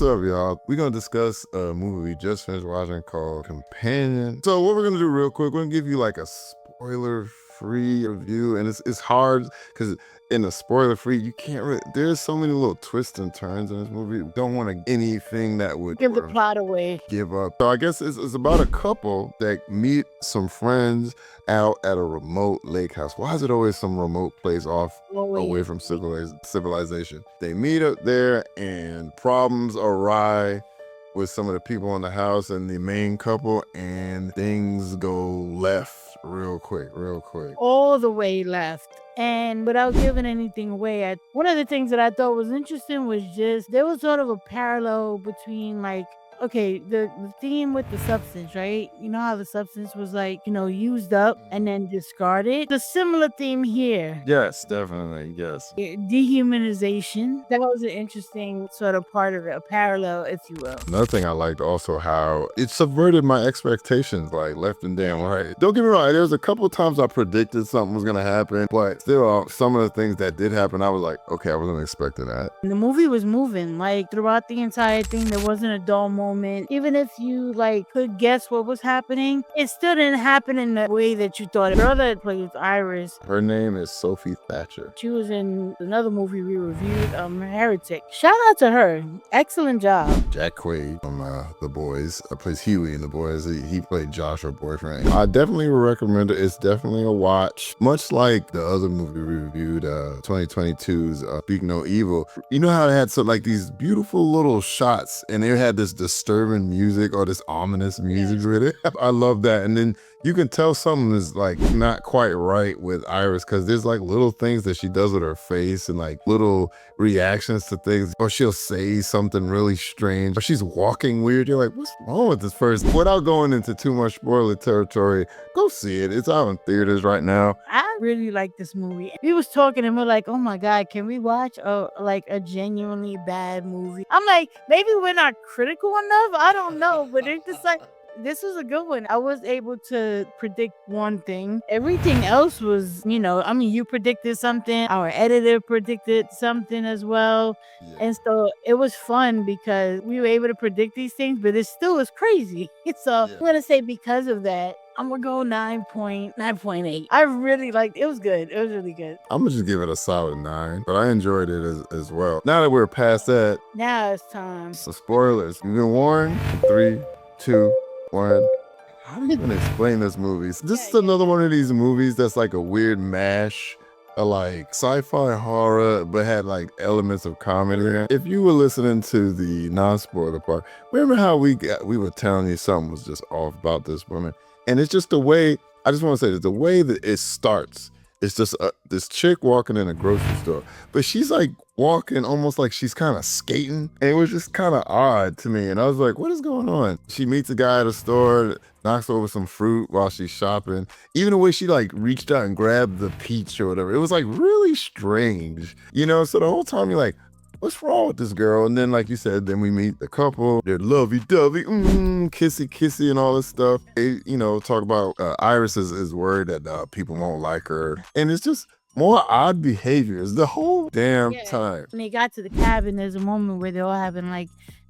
What's up, y'all? We're gonna discuss a movie we just finished watching called Companion. So what we're gonna do real quick, we're gonna give you like a spoiler-free review, and it's hard because in a spoiler-free, you can't really, there's so many little twists and turns in this movie. We don't want anything that would give the plot away. Give up. So I guess it's about a couple that meet some friends out at a remote lake house. Why is it always some remote place off away from civilization? They meet up there and problems awry with some of the people in the house and the main couple, and things go left real quick. All the way left. And without giving anything away, one of the things that I thought was interesting was just there was sort of a parallel between like, okay, the theme with the substance, right? You know how the substance was like, used up and then discarded? The similar theme here. Yes, definitely, yes. Dehumanization. That was an interesting sort of part of it, a parallel, if you will. Another thing I liked also how it subverted my expectations, like left and damn right. Don't get me wrong, there was a couple of times I predicted something was gonna happen, but still some of the things that did happen, I was like, okay, I wasn't expecting that. The movie was moving, like throughout the entire thing, there wasn't a dull moment. Even if you like could guess what was happening, it still didn't happen in the way that you thought. The girl that plays Iris, her name is Sophie Thatcher. She was in another movie we reviewed, Heretic. Shout out to her. Excellent job. Jack Quaid from The Boys plays Huey in The Boys. He played Josh, her boyfriend. I definitely would recommend it. It's definitely a watch. Much like the other movie we reviewed, 2022's Speak No Evil. You know how it had like these beautiful little shots and they had this disturbing music or this ominous music with it. I love that. And then you can tell something is like not quite right with Iris because there's like little things that she does with her face and like little reactions to things, or she'll say something really strange, or she's walking weird. You're like, what's wrong with this person? Without going into too much spoiler territory, go see it. It's out in theaters right now. I really like this movie. We was talking and we're like, oh my God, can we watch a genuinely bad movie? I'm like, maybe we're not critical enough. I don't know, but it's just like, this was a good one. I was able to predict one thing. Everything else was, you predicted something. Our editor predicted something as well. Yeah. And so it was fun because we were able to predict these things, but it still was crazy. So I'm going to say because of that, I'm going to go 9.8. I really liked it. It was good. It was really good. I'm going to just give it a solid 9, but I enjoyed it as well. Now that we're past that. Now it's time. So spoilers. You've been warned. 3, 2, 1. How do you even explain this movie? This is another one of these movies that's like a weird mash of like sci-fi horror, but had like elements of comedy. If you were listening to the non-spoiler part, remember how we were telling you something was just off about this woman? And it's just the way, I just want to say this, the way that it starts. It's just this chick walking in a grocery store, but she's like walking almost like she's kind of skating. And it was just kind of odd to me. And I was like, what is going on? She meets a guy at a store, knocks over some fruit while she's shopping. Even the way she like reached out and grabbed the peach or whatever, it was like really strange, So the whole time you're like, what's wrong with this girl? And then, like you said, then we meet the couple. They're lovey-dovey, kissy-kissy and all this stuff. They, talk about Iris is worried that people won't like her. And it's just more odd behaviors the whole damn time. When they got to the cabin, there's a moment where they're all having like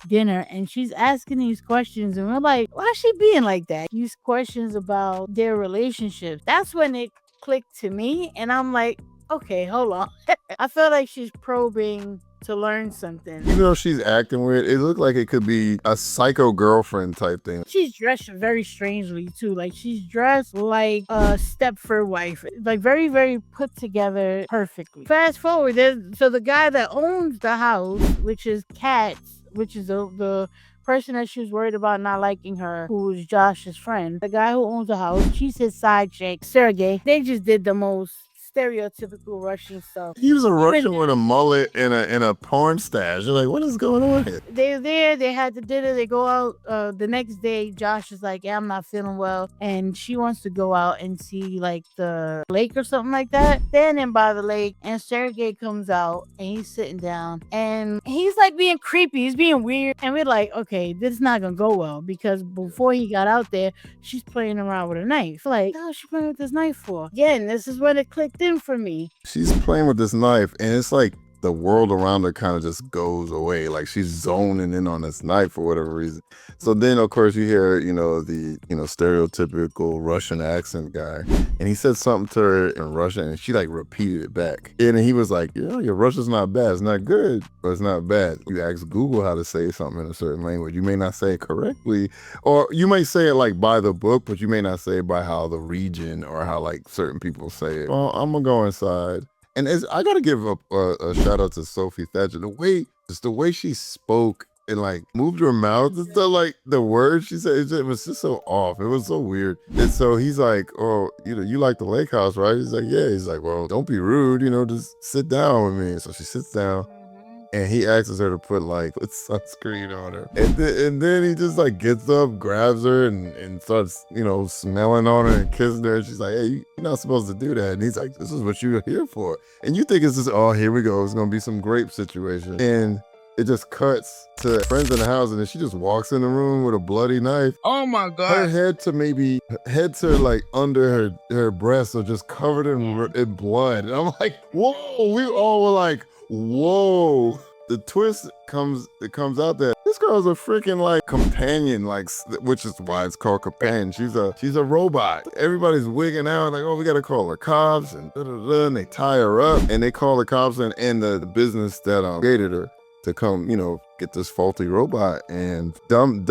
dinner and she's asking these questions and we're like, why is she being like that? These questions about their relationships. That's when it clicked to me and I'm like, okay, hold on. I feel like she's probing to learn something. Even though she's acting weird, it looked like it could be a psycho girlfriend type thing. She's dressed very strangely too. Like she's dressed like a Stepford wife. Like very, very put together perfectly. Fast forward, so the guy that owns the house, which is Katz, which is the person that she was worried about not liking her, who's Josh's friend. The guy who owns the house, she's his side chick, Sergey. They just did the most stereotypical Russian stuff. He was a Russian with a mullet and a porn stash. You're like, what is going on here? They're there, they had the dinner, they go out the next day. Josh is like, yeah, I'm not feeling well, and she wants to go out and see like the lake or something like that. Standing by the lake, and Sergey comes out and he's sitting down and he's like being creepy, he's being weird, and we're like, okay, this is not gonna go well, because before he got out there, she's playing around with a knife. Like, oh, she playing with this knife for? Again, this is when it clicked in for me. She's playing with this knife and it's like the world around her kind of just goes away. Like she's zoning in on this knife for whatever reason. So then, of course, you hear, the, stereotypical Russian accent guy. And he said something to her in Russian and she like repeated it back. And he was like, your Russian's not bad. It's not good, but it's not bad. You ask Google how to say something in a certain language. You may not say it correctly, or you may say it like by the book, but you may not say it by how the region or how like certain people say it. Well, I'm gonna go inside. And I gotta give a shout out to Sophie Thatcher. The way she spoke and like moved her mouth and stuff, like the words she said, it was just so off. It was so weird. And so he's like, oh, you like the lake house, right? He's like, yeah. He's like, well, don't be rude, just sit down with me. So she sits down. And he asks her to put like sunscreen on her. And then he just like gets up, grabs her and starts, smelling on her and kissing her. And she's like, hey, you're not supposed to do that. And he's like, this is what you're here for. And you think it's just, oh, here we go. It's going to be some grape situation. And it just cuts to friends in the house. And then she just walks in the room with a bloody knife. Oh my God. Her head to like under her breasts are just covered in blood. And I'm like, whoa, we all were like, whoa. The twist comes out that this girl's a freaking like companion, like, which is why it's called companion. She's a robot. Everybody's wigging out like, oh, we gotta call the cops and and they tie her up and they call the cops and the business that created her to come, get this faulty robot. And dumb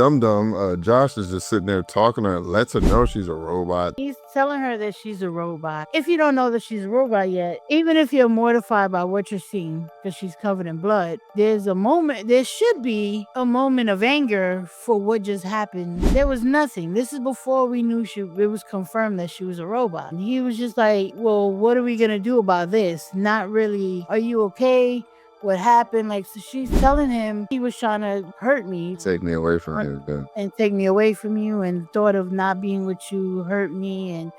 Josh is just sitting there talking to her, lets her know she's a robot. He's telling her that she's a robot. If you don't know that she's a robot yet, even if you're mortified by what you're seeing because she's covered in blood, there should be a moment of anger for what just happened. There was nothing. This is before we knew it was confirmed that she was a robot. And he was just like, well, what are we gonna do about this? Not really, are you okay? What happened? Like, so she's telling him he was trying to hurt me. Take me away from you. Yeah. And take me away from you, and the thought of not being with you hurt me, and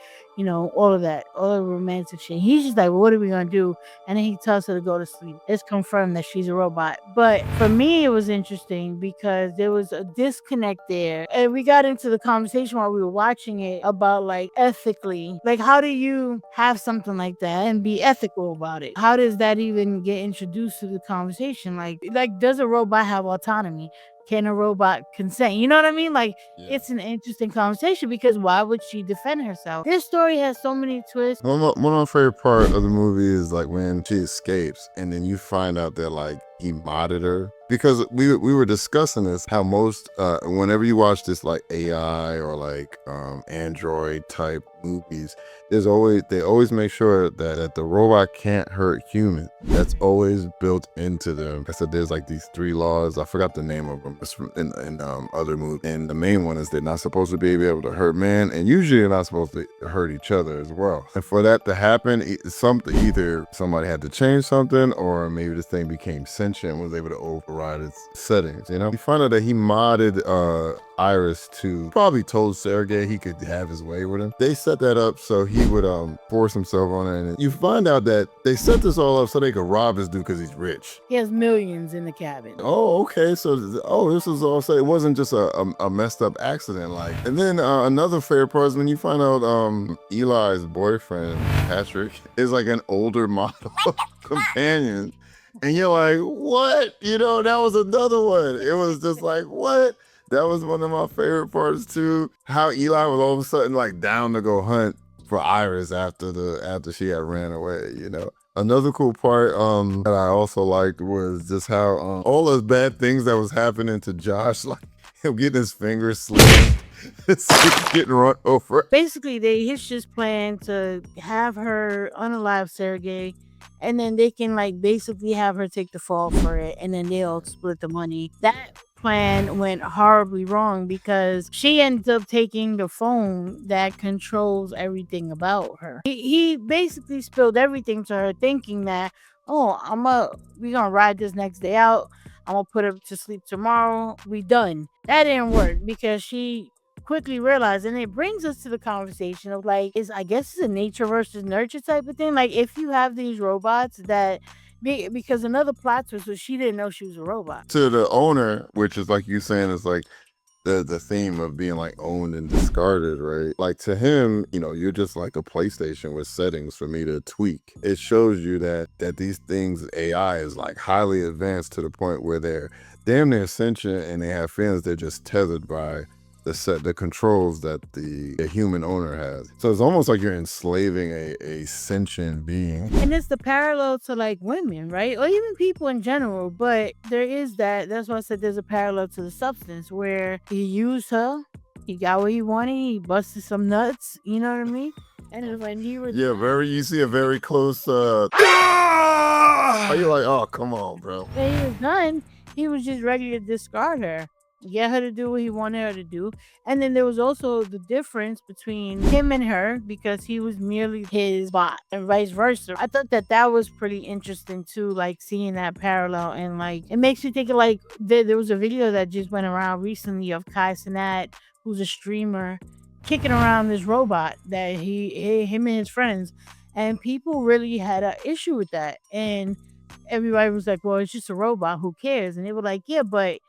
all of that, all the romantic shit. He's just like, well, what are we gonna do? And then he tells her to go to sleep. It's confirmed that she's a robot. But for me, it was interesting because there was a disconnect there. And we got into the conversation while we were watching it about like ethically, like how do you have something like that and be ethical about it? How does that even get introduced to the conversation? Like does a robot have autonomy? Can a robot consent? You know what I mean? Like, It's an interesting conversation because why would she defend herself? This story has so many twists. One of my favorite part of the movie is like when she escapes and then you find out that like he modded her. Because we were discussing this, how most, whenever you watch this like AI or like Android type movies, they always make sure that the robot can't hurt humans. That's always built into them. I said there's like these 3 laws. I forgot the name of them. It's from in other movies. And the main one is they're not supposed to be able to hurt man, and usually they're not supposed to hurt each other as well. And for that to happen, either somebody had to change something, or maybe this thing became sentient and was able to override its settings. You find out that he modded Iris to, probably told Sergey he could have his way with him. They set that up so he would force himself on her, and you find out that they set this all up so they could rob this dude because he's rich. He has millions in the cabin. Oh, okay. So this was all, so it wasn't just a messed up accident. Like, and then another fair part is when you find out Eli's boyfriend Patrick is like an older model companion. And you're like, what? That was another one. It was just like, what? That was one of my favorite parts too. How Eli was all of a sudden like down to go hunt for Iris after she had ran away, Another cool part that I also liked was just how all those bad things that was happening to Josh, like him getting his fingers slit, getting run over. Basically, they hitched this plan to have her unalive Sergey, and then they can like basically have her take the fall for it, and then they'll split the money. That plan went horribly wrong because she ends up taking the phone that controls everything about her. He basically spilled everything to her, thinking that, oh, we gonna ride this next day out. I'm gonna put her to sleep tomorrow. We done. That didn't work because she quickly realized, and it brings us to the conversation of like, I guess it's a nature versus nurture type of thing. Like, if you have these robots because another plot twist was she didn't know she was a robot. To the owner, which is like you saying, is like the theme of being like owned and discarded, right? Like to him, you're just like a PlayStation with settings for me to tweak. It shows you that these things, AI is like highly advanced to the point where they're damn near sentient and they have feelings. They're just tethered by the controls that the human owner has. So it's almost like you're enslaving a sentient being. And it's the parallel to like women, right? Or even people in general. But there is that. That's why I said there's a parallel to the substance where he used her, he got what he wanted, he busted some nuts, you know what I mean? And then when he was You see a very close are you like, oh come on, bro. when he was done, he was just ready to discard her. Get her to do what he wanted her to do. And then there was also the difference between him and her because he was merely his bot and vice versa. I thought that was pretty interesting too, like seeing that parallel. And like it makes you think of like there was a video that just went around recently of Cine-Sanctum, who's a streamer, kicking around this robot that him and his friends. And people really had an issue with that. And everybody was like, well, it's just a robot. Who cares? And they were like, yeah, but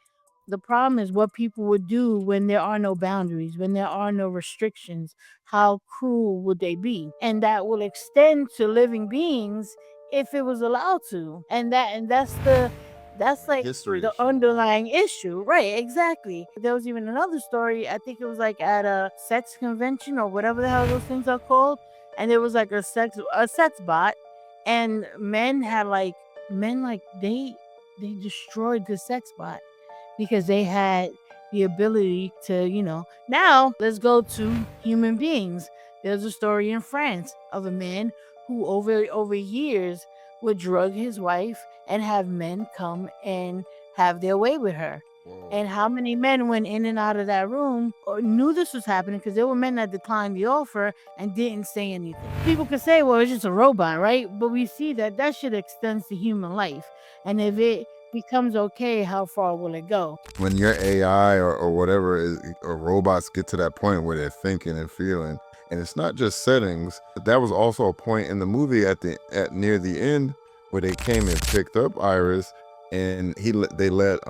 the problem is what people would do when there are no boundaries, when there are no restrictions. How cruel would they be? And that will extend to living beings if it was allowed to. And that's like History. the underlying issue. Right, exactly. There was even another story, I think it was like at a sex convention or whatever the hell those things are called. And there was like a sex bot and men like they destroyed the sex bot because they had the ability to, Now, let's go to human beings. There's a story in France of a man who over years would drug his wife and have men come and have their way with her. And how many men went in and out of that room or knew this was happening because there were men that declined the offer and didn't say anything. People could say, well, it's just a robot, right? But we see that shit extends to human life. And if it becomes okay, how far will it go? When your AI or whatever or robots get to that point where they're thinking and feeling, and it's not just settings. That was also a point in the movie at near the end where they came and picked up Iris, and they let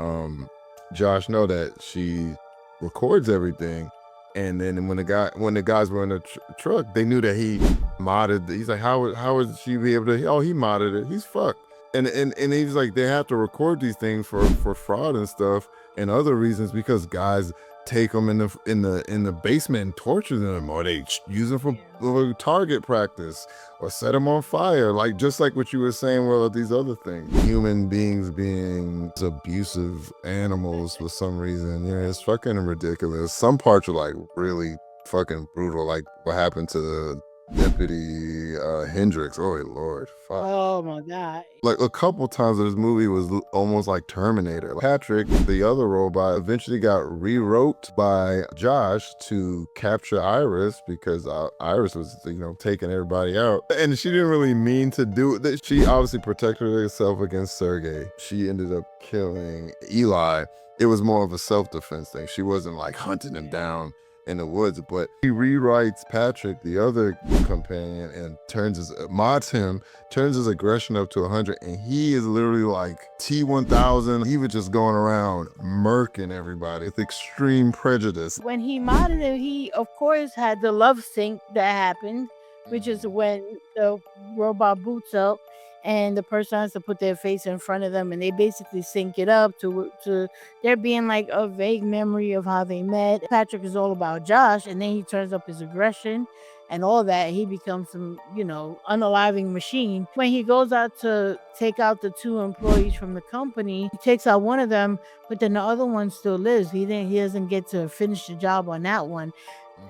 Josh know that she records everything. And then when the guys were in the truck, they knew that he modded. He's like, how would she be able to? Oh, he modded it. He's fucked. And he's like, they have to record these things for fraud and stuff and other reasons because guys take them in the basement and torture them, or they use them for target practice or set them on fire, like just like what you were saying with these other things. Human beings being abusive animals for some reason. Yeah, it's fucking ridiculous. Some parts are like really fucking brutal, like what happened to the Deputy Hendrix. Oh Lord, fuck. Oh my god. Like a couple times in this movie was almost like Terminator. Patrick, the other robot, eventually got rewrote by Josh to capture Iris because Iris was, taking everybody out. And she didn't really mean to do it. She obviously protected herself against Sergey. She ended up killing Eli. It was more of a self-defense thing. She wasn't like hunting him down in the woods, but he rewrites Patrick, the other companion, and mods him, turns his aggression up to 100, and he is literally like T-1000. He was just going around murking everybody. It's extreme prejudice. When he modded him, he of course had the love sync that happened, which is when the robot boots up and the person has to put their face in front of them and they basically sync it up to there being like a vague memory of how they met. Patrick is all about Josh, and then he turns up his aggression and all that. He becomes some, unaliving machine. When he goes out to take out the two employees from the company, he takes out one of them, but then the other one still lives. He doesn't get to finish the job on that one.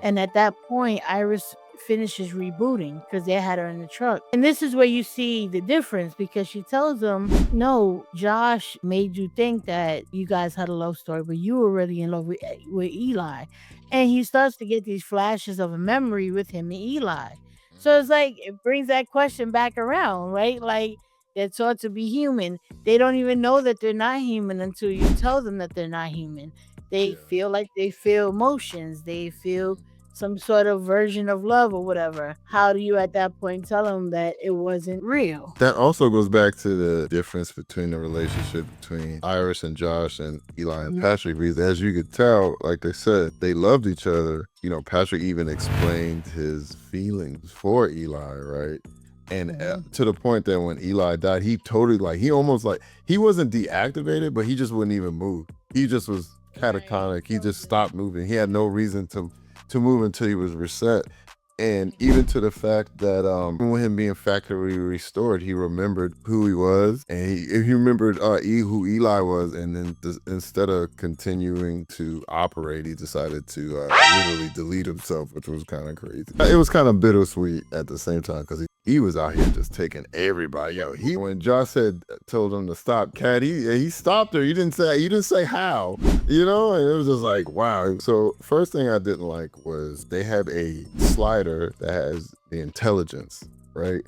And at that point, Iris finishes rebooting because they had her in the truck. And this is where you see the difference because she tells them, no, Josh made you think that you guys had a love story, but you were really in love with Eli. And he starts to get these flashes of a memory with him and Eli. So it's like, it brings that question back around, right? Like, they're taught to be human. They don't even know that they're not human until you tell them that they're not human. They feel like they feel emotions. They feel some sort of version of love or whatever. How do you at that point tell him that it wasn't real? That also goes back to the difference between the relationship between Iris and Josh and Eli and Patrick, because as you could tell, like they said, they loved each other. You know, Patrick even explained his feelings for Eli, right? And to the point that when Eli died, he totally he wasn't deactivated, but he just wouldn't even move. He just was catatonic. He just stopped moving. He had no reason to move until he was reset. And even to the fact that with him being factory restored, he remembered who he was, and he remembered who Eli was, and then instead of continuing to operate, he decided to literally delete himself, which was kind of crazy. It was kind of bittersweet at the same time because he was out here just taking everybody. Yo, when Josh told him to stop Cat, he stopped her. You didn't say how, you know? And it was just like, wow. So first thing I didn't like was they have a slider that has the intelligence, right?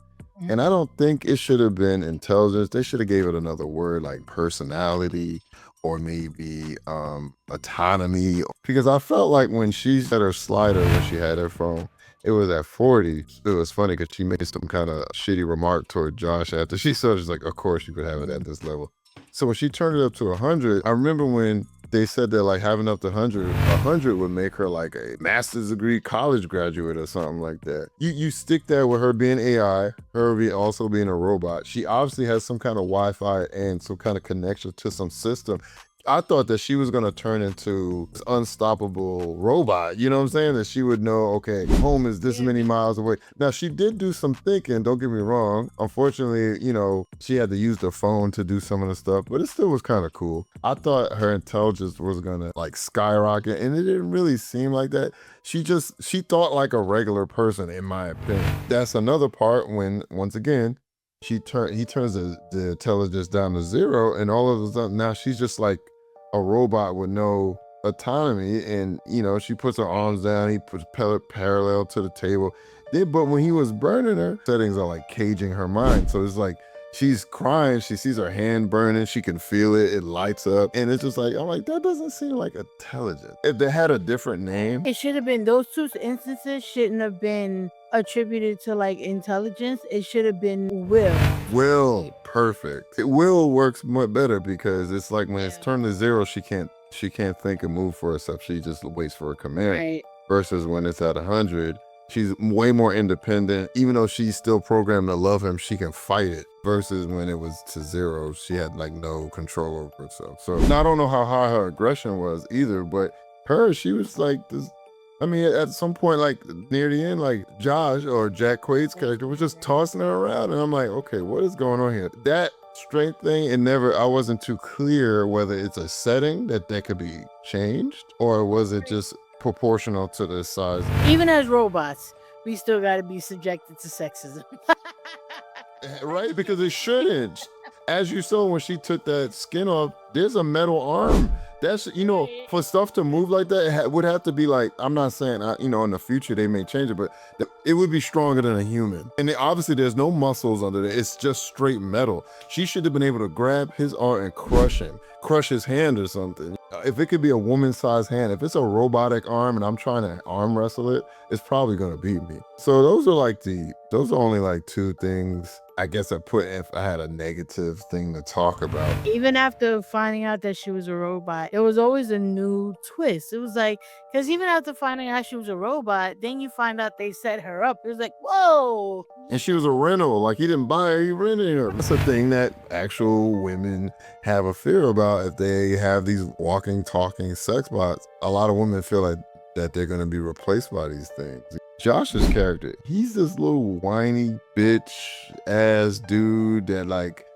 And I don't think it should have been intelligence. They should have gave it another word like personality or maybe autonomy. Because I felt like when she had her slider, when she had her phone, it was at 40. It was funny because she made some kind of shitty remark toward Josh after she said, she's like, of course you could have it at this level. So when she turned it up to 100, I remember when they said that like having up to 100 would make her like a master's degree college graduate or something like that. You stick that with her being AI, also being a robot. She obviously has some kind of Wi-Fi and some kind of connection to some system. I thought that she was going to turn into this unstoppable robot. You know what I'm saying? That she would know, okay, home is this many miles away. Now, she did do some thinking, don't get me wrong. Unfortunately, you know, she had to use the phone to do some of the stuff, but it still was kind of cool. I thought her intelligence was going to like skyrocket, and it didn't really seem like that. She thought like a regular person, in my opinion. That's another part when, once again, he turns the intelligence down to 0, and all of a sudden now she's just like a robot with no autonomy, and you know, she puts her arms down, he puts parallel to the table. But when he was burning her, settings are like caging her mind. So it's like she's crying, she sees her hand burning, she can feel it, it lights up, and it's just like, I'm like, that doesn't seem like intelligent. If they had a different name, it should have been, those two instances shouldn't have been attributed to like intelligence. It should have been will. Perfect. Will works much better because it's like when it's turned to 0, she can't think and move for herself. She just waits for a command. Right. Versus when it's at 100, she's way more independent. Even though she's still programmed to love him, she can fight it. Versus when it was to 0, she had like no control over herself. So now I don't know how high her aggression was either, but she was like this. I mean, at some point, like near the end, like Josh or Jack Quaid's character was just tossing her around, and I'm like, okay, what is going on here? That strength thing, I wasn't too clear whether it's a setting that could be changed, or was it just proportional to the size? Even as robots, we still got to be subjected to sexism. Right, because it shouldn't. As you saw when she took that skin off, there's a metal arm. That's, you know, for stuff to move like that, it would have to be like, I'm not saying, you know, in the future they may change it, but it would be stronger than a human. And obviously there's no muscles under there. It's just straight metal. She should have been able to grab his arm and crush his hand or something. If it could be a woman-sized hand, if it's a robotic arm and I'm trying to arm wrestle it, it's probably gonna beat me. So those are only like 2 things I guess I put if I had a negative thing to talk about. Even after finding out that she was a robot, there was always a new twist. It was like, because even after finding out she was a robot, then you find out they set her up. It was like, whoa. And she was a rental. Like, he didn't buy her, he rented her. That's a thing that actual women have a fear about if they have these walking, talking sex bots. A lot of women feel like that they're going to be replaced by these things. Josh's character, he's this little whiny bitch ass dude that like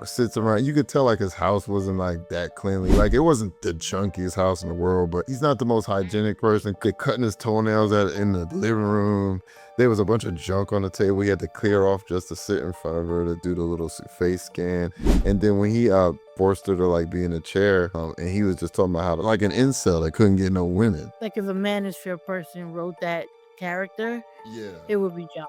sits around. You could tell like his house wasn't like that cleanly. Like, it wasn't the chunkiest house in the world, but he's not the most hygienic person. Cutting his toenails in the living room. There was a bunch of junk on the table he had to clear off just to sit in front of her to do the little face scan. And then when he forced her to like be in a chair, and he was just talking about how like an incel that couldn't get no women. Like, if a manosphere person wrote that character, yeah, it would be Josh.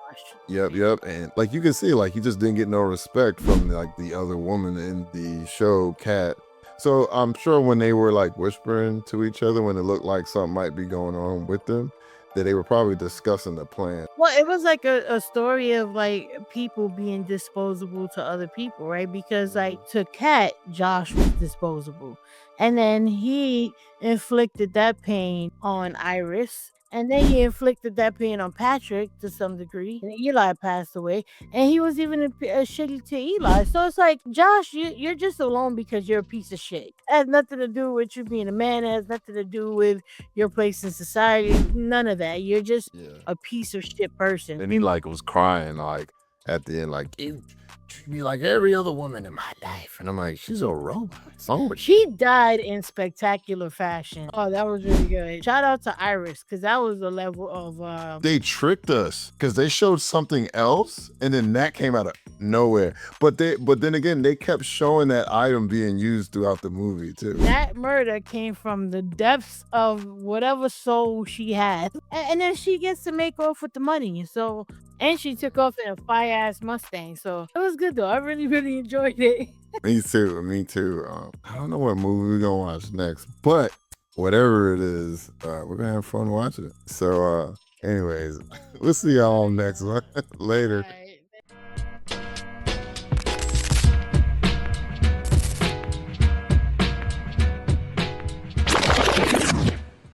Yep. And like, you can see like he just didn't get no respect from like the other woman in the show, Kat. So I'm sure when they were like whispering to each other when it looked like something might be going on with them, that they were probably discussing the plan. Well, it was like a story of like people being disposable to other people, right? Because like to Kat, Josh was disposable. And then he inflicted that pain on Iris. And then he inflicted that pain on Patrick to some degree. And Eli passed away. And he was even a shitty to Eli. So it's like, Josh, you're just alone because you're a piece of shit. It has nothing to do with you being a man. It has nothing to do with your place in society. None of that. You're just a piece of shit person. And he like was crying like at the end, like, you treat me like every other woman in my life. And I'm like, she's a robot. Oh, She died in spectacular fashion. Oh, that was really good. Shout out to Iris, because that was a level of they tricked us because they showed something else and then that came out of nowhere. But then again, they kept showing that item being used throughout the movie too. that murder came from the depths of whatever soul she had. And then she gets to make off with the money. So, and she took off in a fire-ass Mustang. So it was good though. I really, really enjoyed it. Me too. I don't know what movie we're gonna watch next, but whatever it is, we're gonna have fun watching it. So anyways, we'll see y'all next one later. Bye.